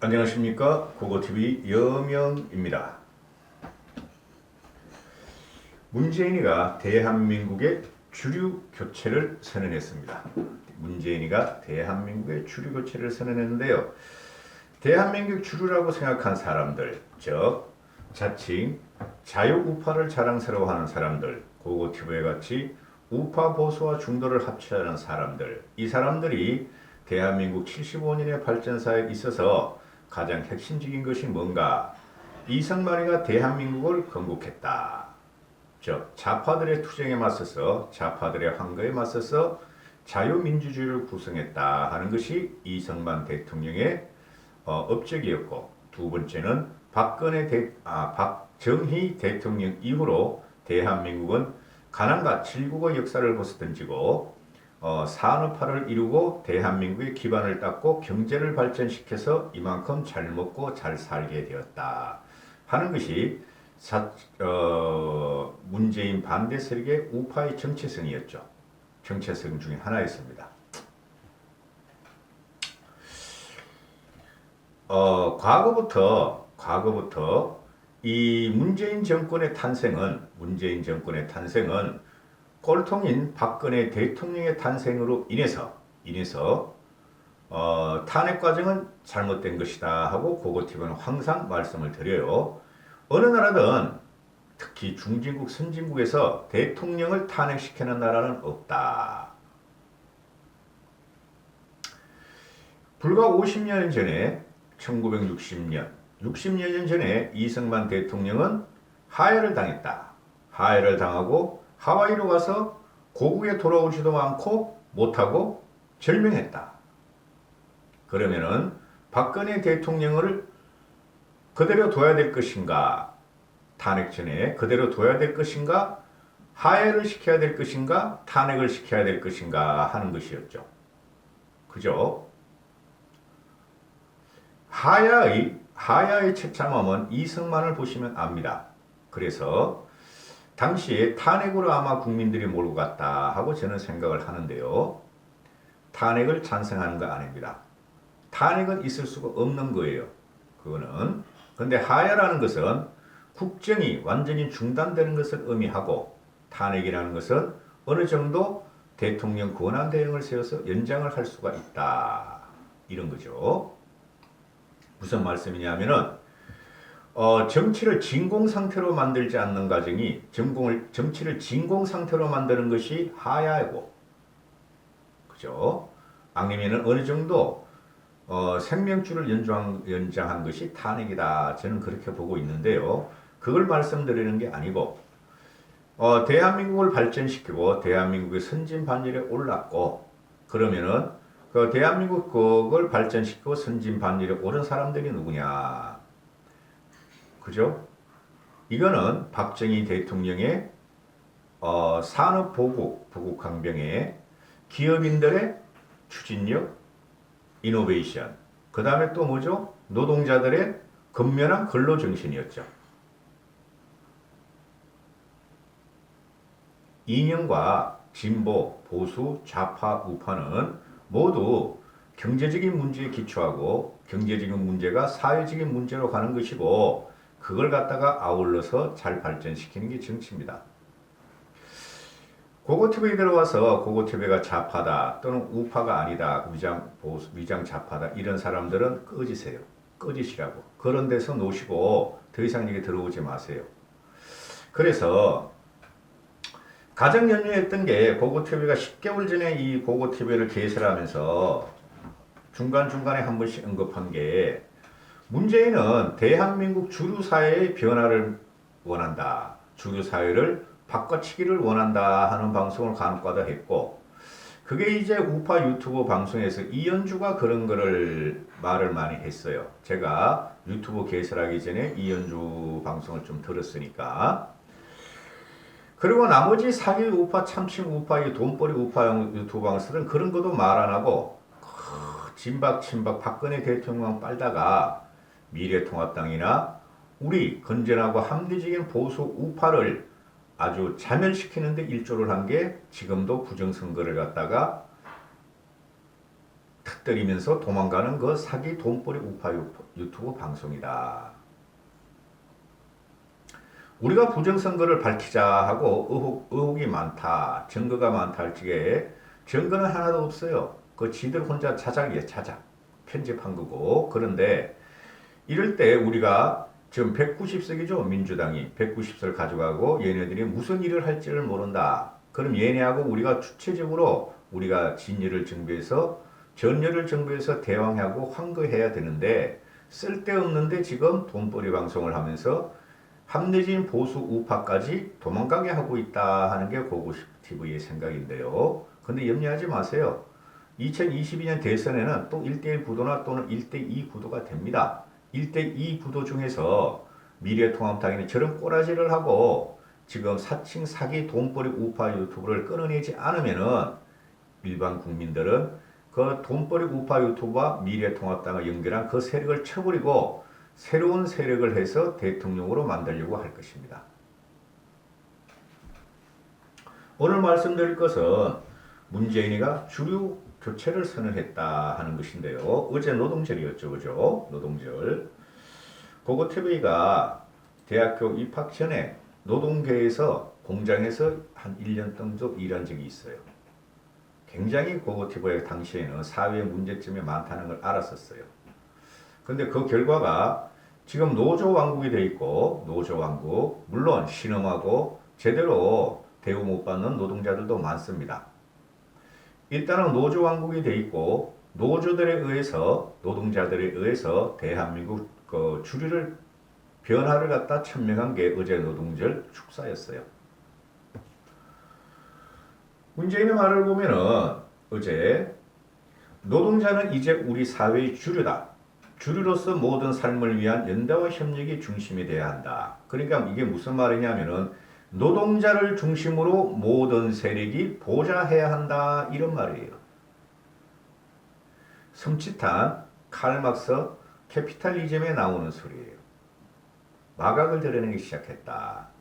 안녕하십니까, 고고TV 여명입니다. 문재인이가 대한민국의 주류 교체를 선언했습니다. 문재인이가 대한민국의 주류 교체를 선언했는데요. 대한민국 주류라고 생각한 사람들, 즉 자칭 자유우파를 자랑스러워하는 사람들, 고고TV와 같이 우파 보수와 중도를 합치하는 사람들, 이 사람들이 대한민국 75년의 발전사에 있어서 가장 핵심적인 것이 뭔가? 이승만이가 대한민국을 건국했다. 즉 좌파들의 투쟁에 맞서서, 좌파들의 황거에 맞서서 자유민주주의를 구성했다 하는 것이 이승만 대통령의 업적이었고, 두 번째는 박정희 대통령 이후로 대한민국은 가난과 질국의 역사를 벗어던지고 산업화를 이루고 대한민국의 기반을 닦고 경제를 발전시켜서 이만큼 잘 먹고 잘 살게 되었다 하는 것이 문재인 반대 세력의 우파의 정체성이었죠. 정체성 중에 하나였습니다. 과거부터 이 문재인 정권의 탄생은 꼴통인 박근혜 대통령의 탄생으로 인해서 탄핵 과정은 잘못된 것이다 하고 고고TV는 항상 말씀을 드려요. 어느 나라든 특히 중진국 선진국에서 대통령을 탄핵시키는 나라는 없다. 불과 50년 전에 60년 전에 이승만 대통령은 하야를 당했다. 하야를 당하고 하와이로 가서 고국에 돌아오지도 않고 못하고 절명했다. 그러면은 박근혜 대통령을 그대로 둬야 될 것인가? 탄핵 전에 그대로 둬야 될 것인가? 하야를 시켜야 될 것인가? 탄핵을 시켜야 될 것인가? 하는 것이었죠. 그죠? 하야의 처참함은 이승만을 보시면 압니다. 그래서 당시에 탄핵으로 아마 국민들이 몰고 갔다 하고 저는 생각을 하는데요. 탄핵을 찬성하는 거 아닙니다. 탄핵은 있을 수가 없는 거예요. 그거는. 근데 하야라는 것은 국정이 완전히 중단되는 것을 의미하고, 탄핵이라는 것은 어느 정도 대통령 권한 대행을 세워서 연장을 할 수가 있다. 이런 거죠. 무슨 말씀이냐면은 정치를 진공 상태로 만들지 않는 과정이 정치를 진공 상태로 만드는 것이 하야이고, 그죠? 아니면은 어느 정도 생명줄을 연장한 것이 탄핵이다. 저는 그렇게 보고 있는데요. 그걸 말씀드리는 게 아니고, 대한민국을 발전시키고 대한민국의 선진반열에 올랐고, 그러면은 그 대한민국을 발전시키고 선진반열에 오른 사람들이 누구냐? 그죠? 이거는 박정희 대통령의 산업보국, 부국강병의 기업인들의 추진력, 이노베이션, 그 다음에 또 뭐죠? 노동자들의 근면한 근로정신이었죠. 이념과 진보, 보수, 좌파, 우파는 모두 경제적인 문제에 기초하고, 경제적인 문제가 사회적인 문제로 가는 것이고, 그걸 갖다가 아울러서 잘 발전시키는 게 정치입니다. 고고TV에 들어와서 고고TV가 좌파다 또는 우파가 아니다, 위장 좌파다, 이런 사람들은 꺼지세요. 꺼지시라고. 그런 데서 놓으시고 더 이상 얘기 들어오지 마세요. 그래서 가장 연유했던 게, 고고TV가 10개월 전에 이 고고TV를 개설하면서 중간중간에 한 번씩 언급한 게, 문재인은 대한민국 주류사회의 변화를 원한다. 주류사회를 바꿔치기를 원한다 하는 방송을 간혹가다 했고, 그게 이제 우파 유튜브 방송에서 이현주가 그런 거를 말을 많이 했어요. 제가 유튜브 개설하기 전에 이현주 방송을 좀 들었으니까. 그리고 나머지 사기 우파, 참칭 우파, 돈벌이 우파 유튜브 방송들은 그런 것도 말 안 하고 진박 박근혜 대통령 빨다가 미래통합당이나 우리 건전하고 합리적인 보수 우파를 아주 자멸시키는 데 일조를 한 게, 지금도 부정선거를 갖다가 터뜨리면서 도망가는 그 사기 돈벌이 우파 유튜브 방송이다. 우리가 부정선거를 밝히자 하고 의혹이 많다, 증거가 많다 할 적에 증거는 하나도 없어요. 그 지들 혼자 자작이에요. 자작. 편집한 거고. 그런데 이럴 때 우리가 지금 190석이죠. 민주당이 190석을 가져가고 얘네들이 무슨 일을 할지를 모른다. 그럼 얘네하고 우리가 주체적으로 우리가 진열을 정비해서 전열을 정비해서 대왕하고 환거해야 되는데 쓸데없는데 지금 돈벌이 방송을 하면서 합리적인 보수 우파까지 도망가게 하고 있다 하는 게 고고TV의 생각인데요. 근데 염려하지 마세요. 2022년 대선에는 또 1대1 구도나 또는 1대2 구도가 됩니다. 1대2 구도 중에서 미래통합당이 저런 꼬라지를 하고 지금 사칭 사기 돈벌이 우파 유튜브를 끊어내지 않으면은 일반 국민들은 그 돈벌이 우파 유튜브와 미래통합당을 연결한 그 세력을 쳐버리고 새로운 세력을 해서 대통령으로 만들려고 할 것입니다. 오늘 말씀드릴 것은 문재인이가 주류 교체를 선언했다 하는 것인데요. 어제 노동절이었죠. 그죠? 노동절. 고고TV가 대학교 입학 전에 노동계에서 공장에서 한 1년 정도 일한 적이 있어요. 굉장히 고고TV가 당시에는 사회의 문제점이 많다는 걸 알았었어요. 근데 그 결과가 지금 노조 왕국이 돼 있고 노조 왕국 물론 신음하고 제대로 대우 못 받는 노동자들도 많습니다. 일단은 노조 왕국이 돼 있고 노조들에 의해서 노동자들에 의해서 대한민국 그 주류를 변화를 갖다 천명한 게 어제 노동절 축사였어요. 문재인의 말을 보면은 어제 노동자는 이제 우리 사회의 주류다. 주류로서 모든 삶을 위한 연대와 협력이 중심이 돼야 한다. 그러니까 이게 무슨 말이냐면은 노동자를 중심으로 모든 세력이 보좌해야 한다. 이런 말이에요. 섬찟한 칼막스 캐피탈리즘에 나오는 소리예요. 마각을 드러내기 시작했다.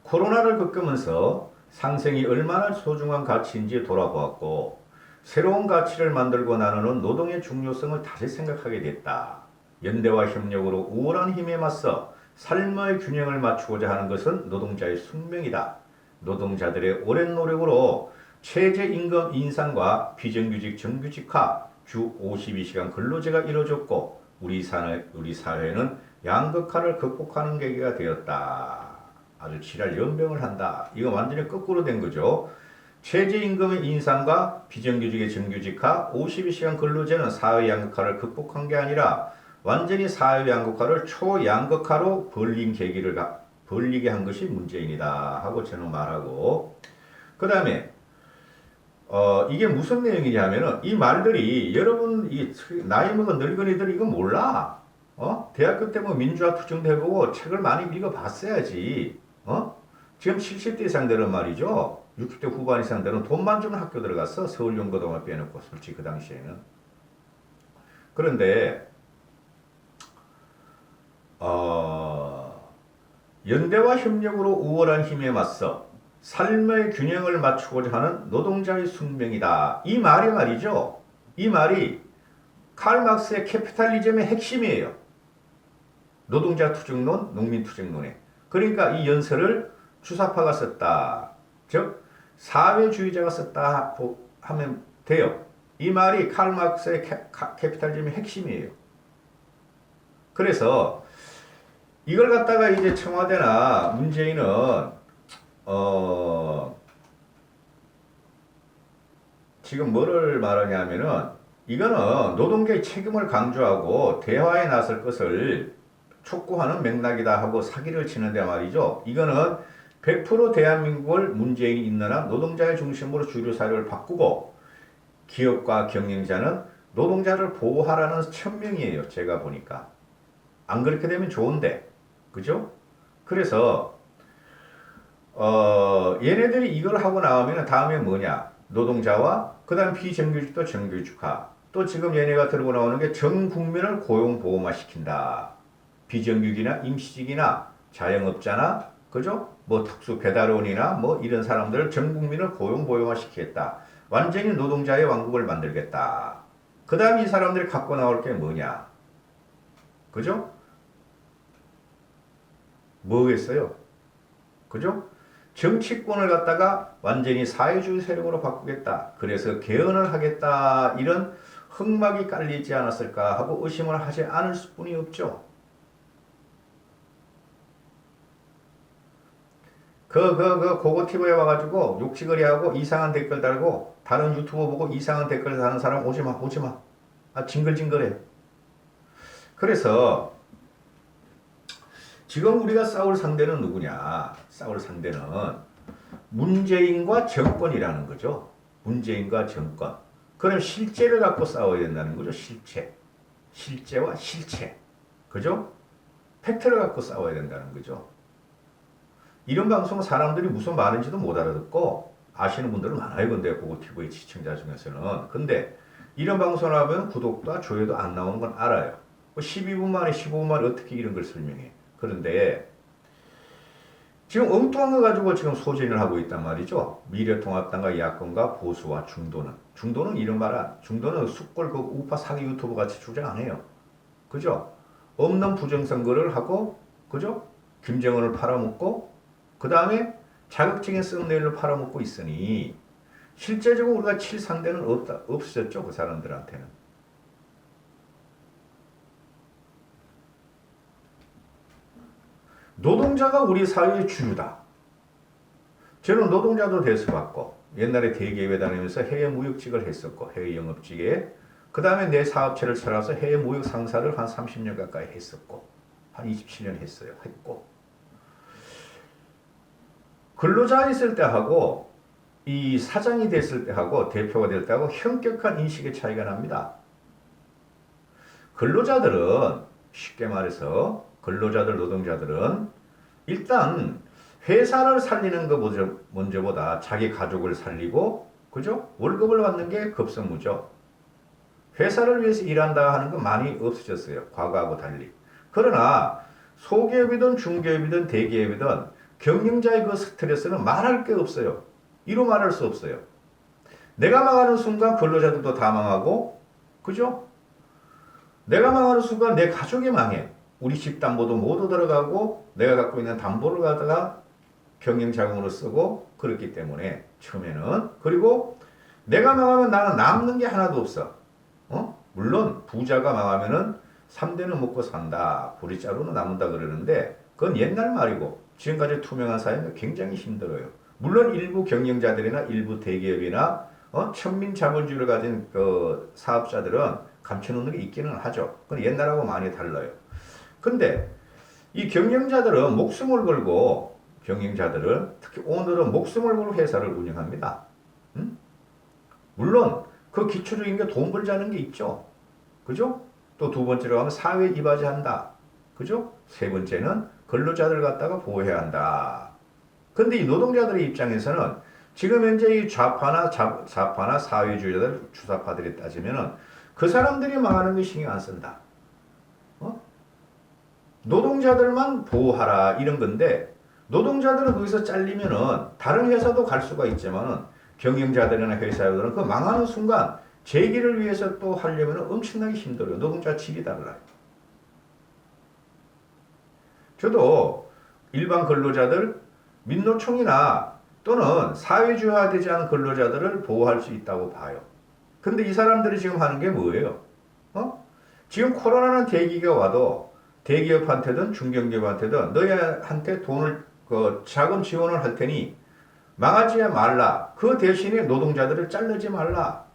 코로나를 겪으면서 상생이 얼마나 소중한 가치인지 돌아보았고 새로운 가치를 만들고 나누는 노동의 중요성을 다시 생각하게 됐다. 연대와 협력으로 우월한 힘에 맞서 삶의 균형을 맞추고자 하는 것은 노동자의 숙명이다. 노동자들의 오랜 노력으로 최저임금 인상과 비정규직 정규직화, 주 52시간 근로제가 이루어졌고 우리 사회는 양극화를 극복하는 계기가 되었다. 아주 지랄 연병을 한다. 이거 완전히 거꾸로 된 거죠. 최저임금의 인상과 비정규직의 정규직화, 52시간 근로제는 사회 양극화를 극복한 게 아니라 완전히 사회 양극화를 초양극화로 벌리게 한 것이 문재인이다 하고 저는 말하고 그 다음에 이게 무슨 내용이냐 하면은 이 말들이 여러분 이 나이 먹은 늙은이들이 이거 몰라. 대학교 때 뭐 민주화 투쟁도 해보고 책을 많이 읽어봤어야지. 지금 70대 이상들은 말이죠. 60대 후반 이상들은 돈만 주는 학교 들어갔어. 서울연고등학교 빼놓고 솔직히 그 당시에는. 그런데 연대와 협력으로 우월한 힘에 맞서 삶의 균형을 맞추고자 하는 노동자의 숙명이다. 이 말이 말이죠. 이 말이 칼 막스의 캐피탈리즘의 핵심이에요. 노동자 투쟁론, 농민 투쟁론에. 그러니까 이 연설을 주사파가 썼다. 즉 사회주의자가 썼다 하면 돼요. 이 말이 칼 막스의 캐피탈리즘의 핵심이에요. 그래서 이걸 갖다가 이제 청와대나 문재인은 지금 뭐를 말하냐면은 이거는 노동계의 책임을 강조하고 대화에 나설 것을 촉구하는 맥락이다 하고 사기를 치는데 말이죠. 이거는 100% 대한민국을 문재인이 있는 한 노동자의 중심으로 주류 사회를 바꾸고 기업과 경영자는 노동자를 보호하라는 천명이에요. 제가 보니까. 안 그렇게 되면 좋은데. 그죠? 그래서 얘네들이 이걸 하고 나오면 다음에 뭐냐? 노동자와 그 다음 비정규직도 정규직화. 또 지금 얘네가 들고 나오는 게 전 국민을 고용보험화 시킨다. 비정규직이나 임시직이나 자영업자나 그죠? 뭐 특수 배달원이나 뭐 이런 사람들을 전 국민을 고용보용화 시키겠다. 완전히 노동자의 왕국을 만들겠다. 그 다음 이 사람들이 갖고 나올 게 뭐냐? 그죠? 뭐겠어요? 그죠? 정치권을 갖다가 완전히 사회주의 세력으로 바꾸겠다. 그래서 개헌을 하겠다. 이런 흑막이 깔리지 않았을까 하고 의심을 하지 않을 수뿐이 없죠. 그거 TV에 와가지고 욕지거리 하고 이상한 댓글 달고 다른 유튜버 보고 이상한 댓글 다는 사람 오지마, 오지마. 아, 징글징글해. 그래서 지금 우리가 싸울 상대는 누구냐? 싸울 상대는 문재인과 정권이라는 거죠. 문재인과 정권. 그럼 실제를 갖고 싸워야 된다는 거죠. 실체. 실제와 실체. 그죠? 팩트를 갖고 싸워야 된다는 거죠. 이런 방송은 사람들이 무슨 말인지도 못 알아듣고 아시는 분들은 많아요. 근데 고고TV 시청자 중에서는. 근데 이런 방송을 하면 구독과 조회도 안 나오는 건 알아요. 12분 만에 15분 만에 어떻게 이런 걸 설명해. 그런데 지금 엉뚱한 거 가지고 지금 소진을 하고 있단 말이죠. 미래통합당과 야권과 보수와 중도는. 중도는 이런 말 중도는 숙골 그 우파 사기 유튜브 같이 주장 안 해요. 그죠? 없는 부정선거를 하고, 그죠? 김정은을 팔아먹고, 그 다음에 자극적인 썸네일로 팔아먹고 있으니, 실제적으로 우리가 칠 상대는 없었죠. 그 사람들한테는. 노동자가 우리 사회의 주류다. 저는 노동자도 대수받고 옛날에 대기업에 다니면서 해외 무역직을 했었고 해외 영업직에 그 다음에 내 사업체를 차려서 해외 무역 상사를 한 30년 가까이 했었고 한 27년 했어요. 했고 근로자 있을 때하고 이 사장이 됐을 때하고 대표가 될 때하고 현격한 인식의 차이가 납니다. 근로자들은 쉽게 말해서 근로자들, 노동자들은 일단 회사를 살리는 것 먼저보다 자기 가족을 살리고, 그죠? 월급을 받는 게 급선무죠. 회사를 위해서 일한다 하는 건 많이 없어졌어요. 과거하고 달리. 그러나 소기업이든 중기업이든 대기업이든 경영자의 그 스트레스는 말할 게 없어요. 이루 말할 수 없어요. 내가 망하는 순간 근로자들도 다 망하고, 그죠? 내가 망하는 순간 내 가족이 망해. 우리 집 담보도 모두 들어가고 내가 갖고 있는 담보를 갖다가 경영 자금으로 쓰고 그렇기 때문에 처음에는 그리고 내가 망하면 나는 남는 게 하나도 없어. 물론 부자가 망하면은 3대는 먹고 산다. 보리자루는 남는다 그러는데 그건 옛날 말이고 지금까지 투명한 사회는 굉장히 힘들어요. 물론 일부 경영자들이나 일부 대기업이나 천민 자본주의를 가진 그 사업자들은 감춰놓는 게 있기는 하죠. 그건 옛날하고 많이 달라요. 근데 이 경영자들은 목숨을 걸고 경영자들은 특히 오늘은 목숨을 걸고 회사를 운영합니다. 물론 그 기초적인 게 돈 벌자는 게 있죠. 그죠? 또 두 번째로 하면 사회 이바지한다. 그죠? 세 번째는 근로자들 갖다가 보호해야 한다. 근데 이 노동자들의 입장에서는 지금 현재 이 좌파나 사회주의자들 주사파들이 따지면은 그 사람들이 망하는 게 신경 안 쓴다. 노동자들만 보호하라 이런 건데 노동자들은 거기서 잘리면은 다른 회사도 갈 수가 있지만은 경영자들이나 회사들은 그 망하는 순간 재기를 위해서 또 하려면 엄청나게 힘들어요. 노동자 질이 달라요. 저도 일반 근로자들 민노총이나 또는 사회주의화되지 않은 근로자들을 보호할 수 있다고 봐요. 근데 이 사람들이 지금 하는 게 뭐예요? 지금 코로나는 대기가 와도 대기업한테든 중견기업한테든 너희한테 돈을 자금 지원을 할 테니 망하지 말라. 그 대신에 노동자들을 자르지 말라.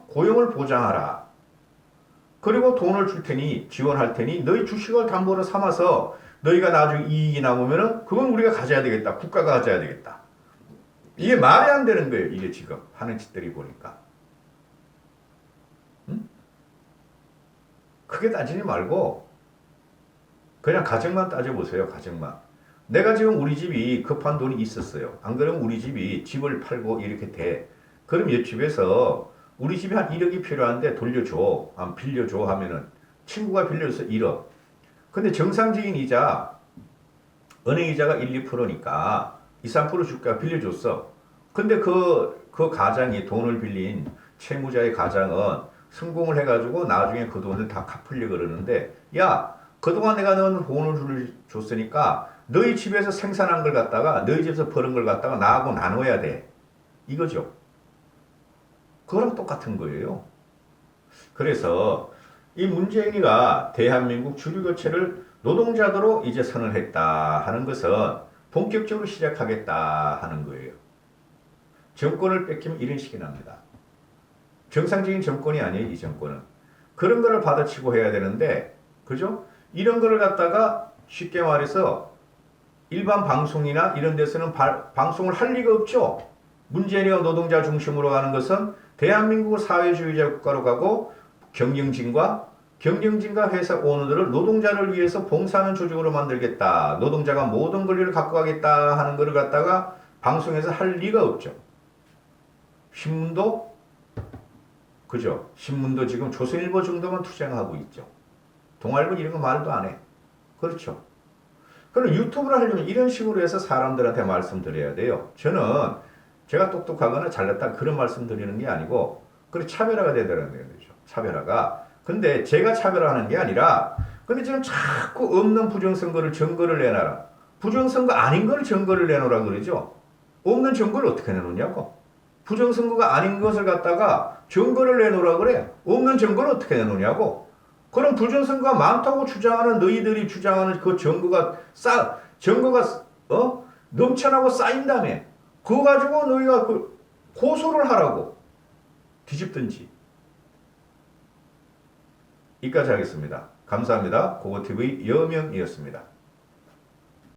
고용을 보장하라. 그리고 돈을 줄 테니 지원할 테니 너희 주식을 담보로 삼아서 너희가 나중에 이익이 남으면은 그건 우리가 가져야 되겠다. 국가가 가져야 되겠다. 이게 말이 안 되는 거예요. 이게 지금 하는 짓들이 보니까. 크게 따지지 말고 그냥 가정만 따져보세요. 가정만. 내가 지금 우리 집이 급한 돈이 있었어요. 안 그러면 우리 집이 집을 팔고 이렇게 돼. 그럼 옆집에서 우리 집에 한 1억이 필요한데 돌려줘. 안 빌려줘 하면은 친구가 빌려줘서 1억. 근데 정상적인 이자 은행 이자가 1, 2%니까 2, 3% 줄까 빌려줬어. 근데 그 가장이 돈을 빌린 채무자의 가장은 성공을 해가지고 나중에 그 돈을 다 갚으려고 그러는데 야 그동안 내가 너는 돈을 줬으니까 너희 집에서 생산한 걸 갖다가 너희 집에서 버는 걸 갖다가 나하고 나눠야 돼. 이거죠. 그거랑 똑같은 거예요. 그래서 이 문재인이가 대한민국 주류교체를 노동자도로 이제 선언했다 하는 것은 본격적으로 시작하겠다 하는 거예요. 정권을 뺏기면 이런 식이 납니다. 정상적인 정권이 아니에요, 이 정권은. 그런 거를 받아치고 해야 되는데, 그죠? 이런 거를 갖다가 쉽게 말해서 일반 방송이나 이런 데서는 방송을 할 리가 없죠. 문재인이가 노동자 중심으로 가는 것은 대한민국을 사회주의자 국가로 가고 경영진과 회사 오너들을 노동자를 위해서 봉사하는 조직으로 만들겠다. 노동자가 모든 권리를 갖고 가겠다 하는 것을 갖다가 방송에서 할 리가 없죠. 신문도 그죠? 신문도 지금 조선일보 정도만 투쟁하고 있죠. 동아일보 이런 거 말도 안 해. 그렇죠. 그럼 유튜브를 하려면 이런 식으로 해서 사람들한테 말씀드려야 돼요. 저는 제가 똑똑하거나 잘났다 그런 말씀 드리는 게 아니고 그래 차별화가 되더라는 거죠. 차별화가. 근데 제가 차별화하는 게 아니라 근데 지금 자꾸 없는 부정선거를 증거를 내놔라. 부정선거 아닌 걸 증거를 내놓으라 그러죠. 없는 증거를 어떻게 내놓냐고. 부정선거가 아닌 것을 갖다가 증거를 내놓으라 그래. 없는 증거를 어떻게 내놓냐고. 그럼 부정선거가 많다고 주장하는 너희들이 주장하는 그 증거가 넘쳐나고 쌓인 다음에 그거 가지고 너희가 그 고소를 하라고 뒤집든지. 여기까지 하겠습니다. 감사합니다. 고고TV 여명이었습니다.